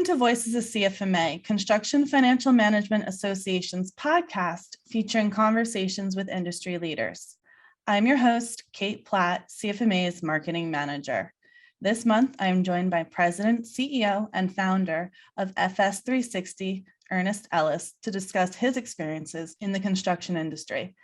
to Voices of CFMA, Construction Financial Management Association's podcast featuring conversations with industry leaders. I'm your host, Kate Platt, CFMA's marketing manager. This month, I am joined by President, CEO, and founder of FS360, Ernest Ellis, to discuss his experiences in the construction industry.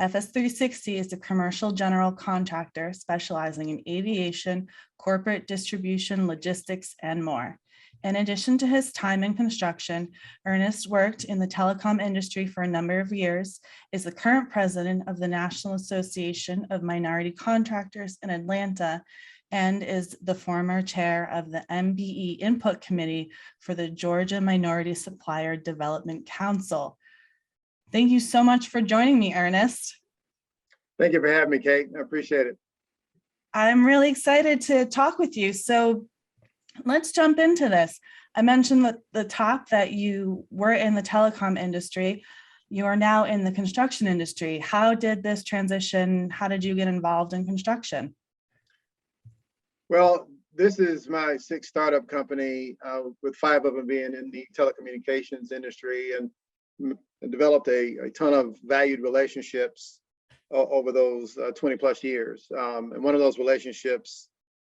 FS360 is a commercial general contractor specializing in aviation, corporate distribution, logistics, and more. In addition to his time in construction, Ernest worked in the telecom industry for a number of years, is the current president of the National Association of Minority Contractors in Atlanta, and is the former chair of the MBE Input Committee for the Georgia Minority Supplier Development Council. Thank you so much for joining me, Ernest. Thank you for having me, Kate. I appreciate it. I'm really excited to talk with you. So let's jump into this. I mentioned at the top that you were in the telecom industry. You are now in the construction industry. How did this transition? How did you get involved in construction? Well, this is my sixth startup company, with 5 of them being in the telecommunications industry, and developed a ton of valued relationships over those 20 plus years. And one of those relationships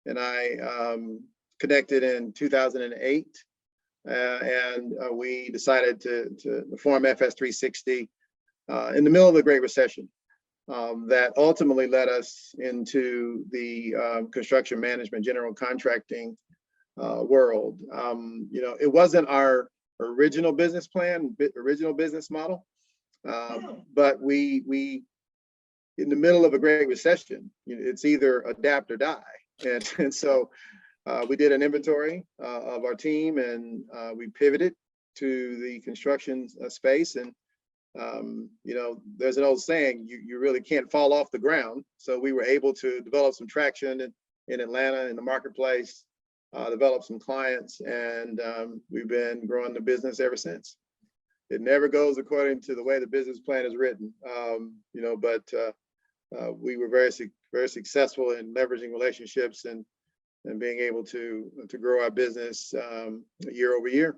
and I connected in 2008, and we decided to form FS360 in the middle of the Great Recession. That ultimately led us into the construction management, general contracting world. It wasn't our original business plan, original business model, but we in the middle of a Great Recession, it's either adapt or die, and so we did an inventory of our team, and we pivoted to the construction space. And there's an old saying, you really can't fall off the ground. So we were able to develop some traction in Atlanta in the marketplace, develop some clients, and we've been growing the business ever since. It never goes according to the way the business plan is written, but we were very successful in leveraging relationships and being able to grow our business year over year.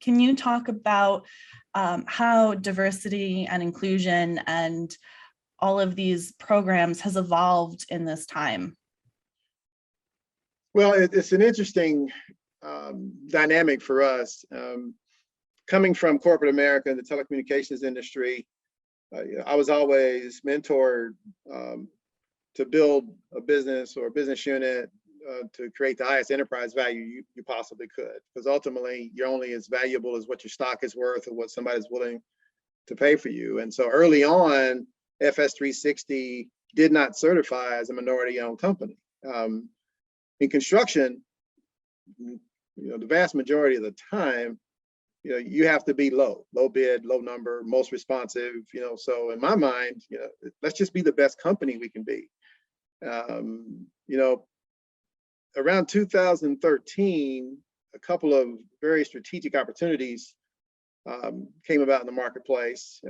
Can you talk about how diversity and inclusion and all of these programs has evolved in this time? Well, it's an interesting dynamic for us. Coming from corporate America and the telecommunications industry, I was always mentored to build a business or a business unit to create the highest enterprise value you possibly could, because ultimately you're only as valuable as what your stock is worth or what somebody's willing to pay for you. And so early on, FS360 did not certify as a minority-owned company. In construction, the vast majority of the time, you have to be low bid, low number, most responsive. So in my mind, let's just be the best company we can be. Around 2013, a couple of very strategic opportunities came about in the marketplace.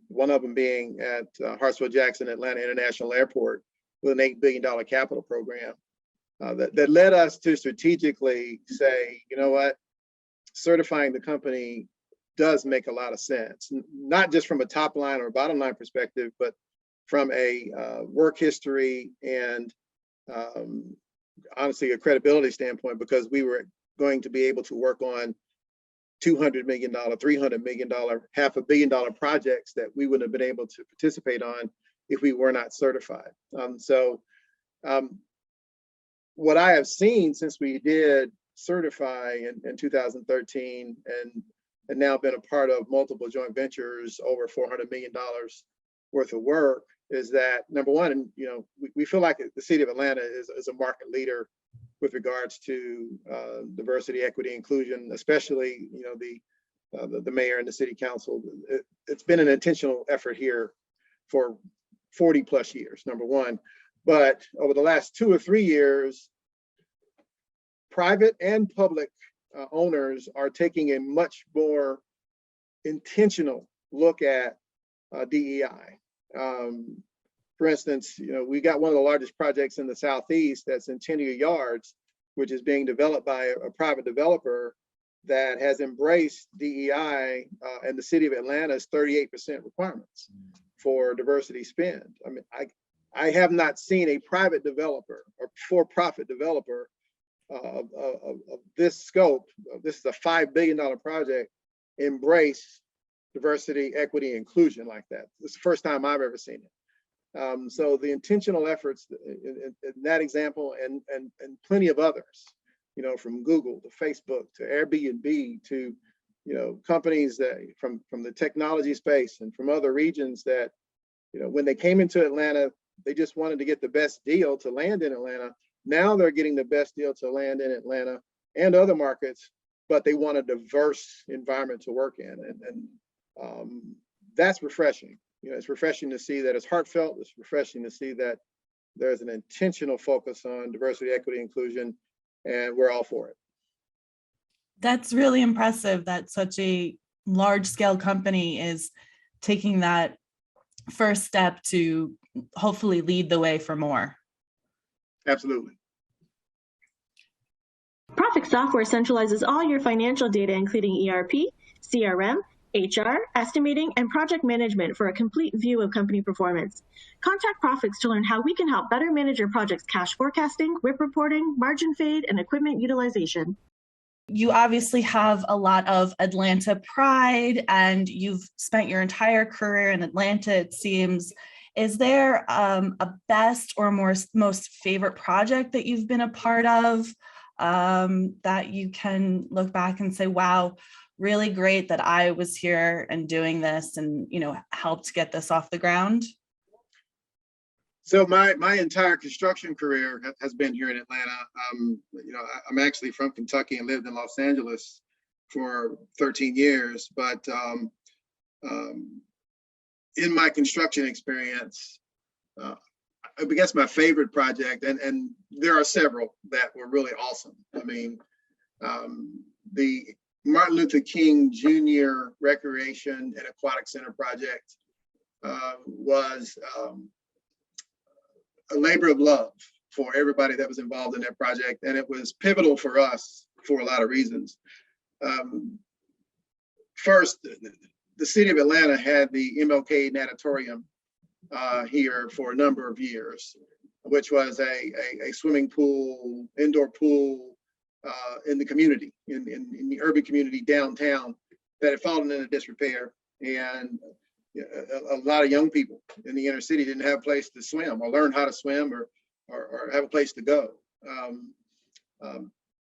One of them being at Hartsfield-Jackson Atlanta International Airport with an $8 billion capital program that led us to strategically say, you know what, certifying the company does make a lot of sense, not just from a top line or bottom line perspective, but from a work history and honestly a credibility standpoint, because we were going to be able to work on $200 million, $300 million, $500 million projects that we wouldn't have been able to participate on if we were not certified. What I have seen since we did certify in 2013 and now been a part of multiple joint ventures over $400 million worth of work is that, number one, we feel like the city of Atlanta is a market leader with regards to diversity, equity, inclusion, especially the mayor and the city council. It's been an intentional effort here for 40 plus years, number one. But over the last 2 or 3 years, private and public owners are taking a much more intentional look at DEI. For instance, we got one of the largest projects in the Southeast that's in 10-year yards which is being developed by a private developer that has embraced DEI and the city of Atlanta's 38% requirements for diversity spend. I mean, I have not seen a private developer or for-profit developer of this scope. This is a $5 billion project. Embrace diversity, equity, inclusion like that. It's the first time I've ever seen it. So the intentional efforts in that example and plenty of others, you know, from Google to Facebook to Airbnb to, you know, companies that from the technology space and from other regions that, you know, when they came into Atlanta, they just wanted to get the best deal to land in Atlanta. Now they're getting the best deal to land in Atlanta and other markets, but they want a diverse environment to work in. And that's refreshing. You know, it's refreshing to see that it's heartfelt. It's refreshing to see that there's an intentional focus on diversity, equity, inclusion, and we're all for it. That's really impressive that such a large scale company is taking that first step to hopefully lead the way for more. Absolutely. Profix Software centralizes all your financial data, including ERP, CRM, HR, estimating, and project management for a complete view of company performance. Contact Profix to learn how we can help better manage your project's cash forecasting, WIP reporting, margin fade, and equipment utilization. You obviously have a lot of Atlanta pride, and you've spent your entire career in Atlanta, it seems. Is there a best or most favorite project that you've been a part of that you can look back and say, wow, really great that I was here and doing this and, you know, helped get this off the ground? So my entire construction career has been here in Atlanta. You know, I'm actually from Kentucky and lived in Los Angeles for 13 years, but in my construction experience, I guess my favorite project, and there are several that were really awesome. I mean, the Martin Luther King Jr. Recreation and Aquatic Center project was a labor of love for everybody that was involved in that project, and it was pivotal for us for a lot of reasons. First, the city of Atlanta had the MLK Natatorium here for a number of years, which was a swimming pool, indoor pool in the community, in the urban community downtown that had fallen into disrepair. And a lot of young people in the inner city didn't have a place to swim or learn how to swim or have a place to go.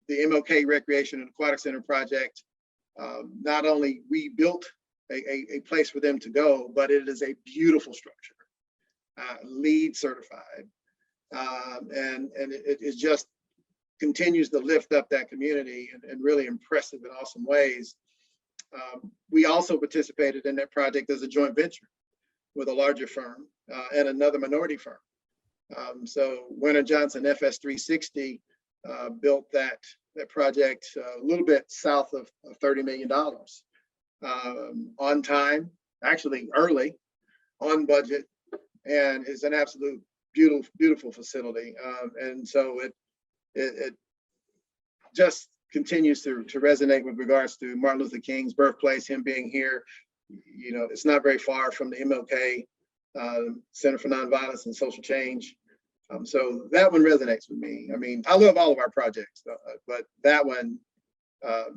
The MLK Recreation and Aquatic Center project not only rebuilt a place for them to go, but it is a beautiful structure, LEED certified, and it just continues to lift up that community in really impressive and awesome ways. We also participated in that project as a joint venture with a larger firm and another minority firm. So Winter Johnson FS 360 built that project a little bit south of $30 million. On time, actually early, on budget, and is an absolute beautiful facility. And so it just continues to resonate with regards to Martin Luther King's birthplace, him being here. You know, it's not very far from the MLK Center for Nonviolence and Social Change. So that one resonates with me. I mean, I love all of our projects, but that one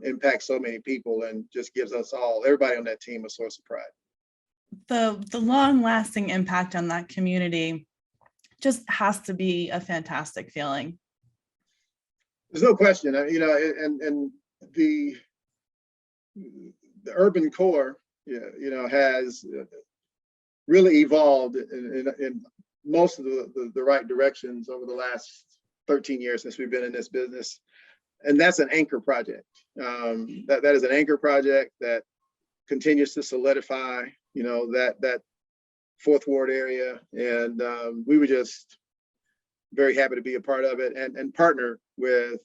impacts so many people and just gives us all, everybody on that team, a source of pride. The long-lasting impact on that community just has to be a fantastic feeling. There's no question, you know, and the urban core, you know, has really evolved in most of the right directions over the last 13 years since we've been in this business. And that's an anchor project. That is an anchor project that continues to solidify, you know, that Fourth Ward area. And we were just very happy to be a part of it and partner with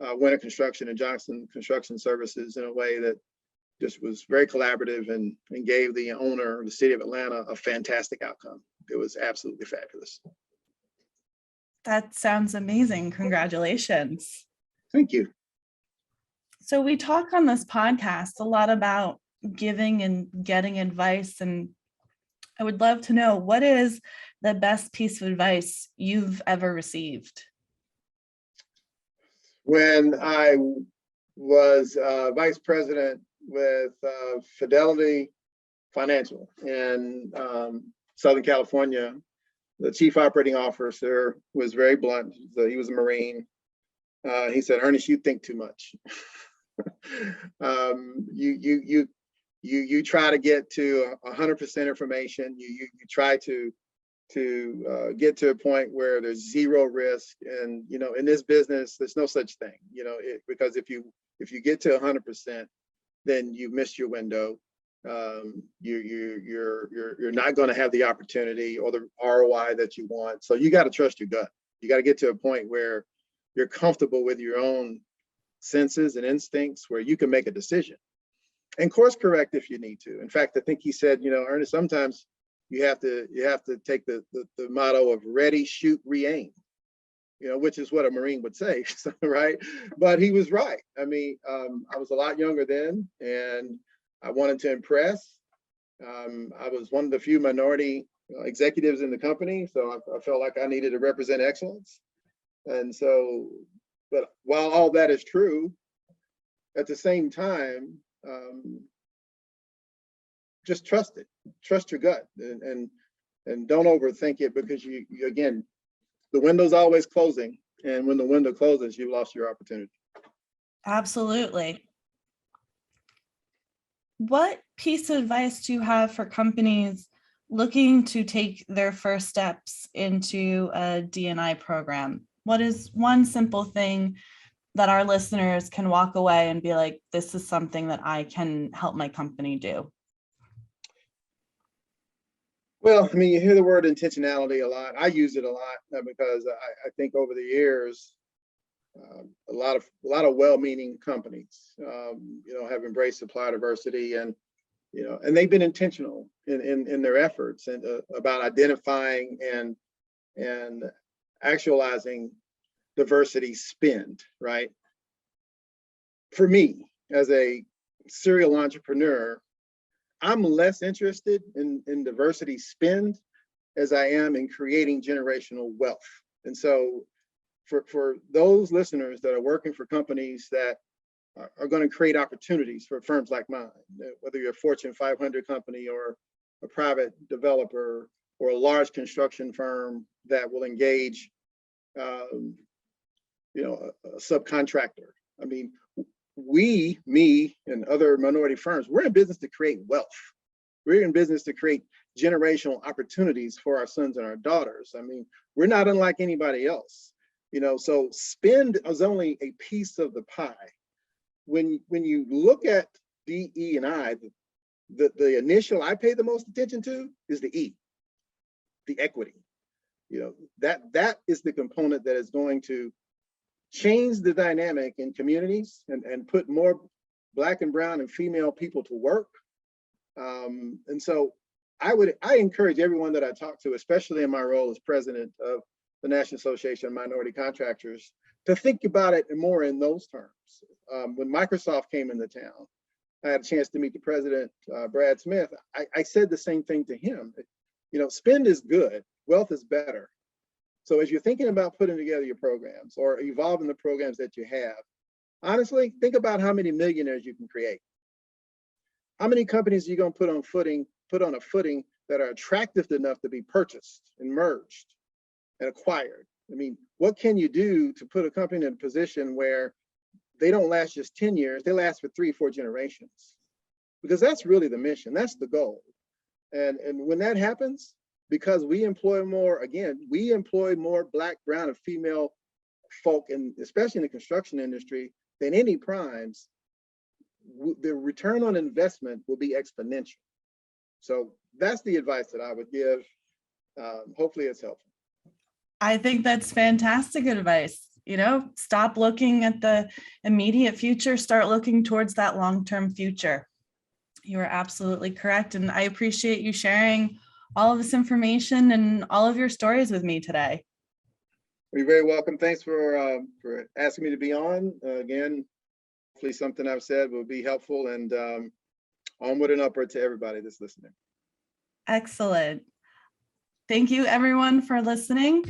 Winter Construction and Johnson Construction Services in a way that just was very collaborative and gave the owner of the city of Atlanta a fantastic outcome. It was absolutely fabulous. That sounds amazing. Congratulations. Thank you. So we talk on this podcast a lot about giving and getting advice, and I would love to know, what is the best piece of advice you've ever received? When I was vice president with Fidelity Financial in Southern California, the chief operating officer was very blunt. So he was a Marine. He said, "Ernest, you think too much. You try to get to 100% information. You try to get to a point where there's zero risk. And in this business, there's no such thing. Because if you get to 100%, then you've missed your window. You're not going to have the opportunity or the ROI that you want. So you got to trust your gut. You got to get to a point where you're comfortable with your own senses and instincts, where you can make a decision and course correct if you need to. In fact, I think he said, Ernest, sometimes you have to take the motto of ready, shoot, re-aim, which is what a Marine would say, right? But he was right. I mean, I was a lot younger then, and I wanted to impress. I was one of the few minority executives in the company, so I felt like I needed to represent excellence. And so, but while all that is true, at the same time, just trust it, trust your gut, and don't overthink it, because you again, the window's always closing, and when the window closes, you've lost your opportunity. Absolutely. What piece of advice do you have for companies looking to take their first steps into a D&I program? What is one simple thing that our listeners can walk away and be like, this is something that I can help my company do? Well, I mean, you hear the word intentionality a lot. I use it a lot because I think over the years, a lot of well-meaning companies, have embraced supplier diversity, and they've been intentional in their efforts and about identifying and actualizing diversity spend, right? For me, as a serial entrepreneur, I'm less interested in diversity spend as I am in creating generational wealth. And so for those listeners that are working for companies that are going to create opportunities for firms like mine, whether you're a Fortune 500 company or a private developer or a large construction firm that will engage a subcontractor. I mean, me and other minority firms, we're in business to create wealth. We're in business to create generational opportunities for our sons and our daughters. I mean, we're not unlike anybody else. So spend is only a piece of the pie. When you look at DE&I, the initial I pay the most attention to is the E, the equity. That is the component that is going to change the dynamic in communities and put more Black and brown and female people to work. And so I encourage everyone that I talk to, especially in my role as president of the National Association of Minority Contractors, to think about it more in those terms. When Microsoft came into town, I had a chance to meet the president, Brad Smith. I said the same thing to him. Spend is good, wealth is better. So as you're thinking about putting together your programs or evolving the programs that you have, honestly, think about how many millionaires you can create. How many companies are you going to put on a footing that are attractive enough to be purchased and merged and acquired? I mean, what can you do to put a company in a position where they don't last just 10 years, they last for 3 or 4 generations? Because that's really the mission, that's the goal. And when that happens, because we employ more Black, brown, and female folk, and especially in the construction industry, than any primes, the return on investment will be exponential. So that's the advice that I would give. Hopefully it's helpful. I think that's fantastic advice. Stop looking at the immediate future, start looking towards that long-term future. You are absolutely correct. And I appreciate you sharing all of this information and all of your stories with me today. You're very welcome. Thanks for asking me to be on. Again, hopefully something I've said will be helpful, and onward and upward to everybody that's listening. Excellent. Thank you everyone for listening.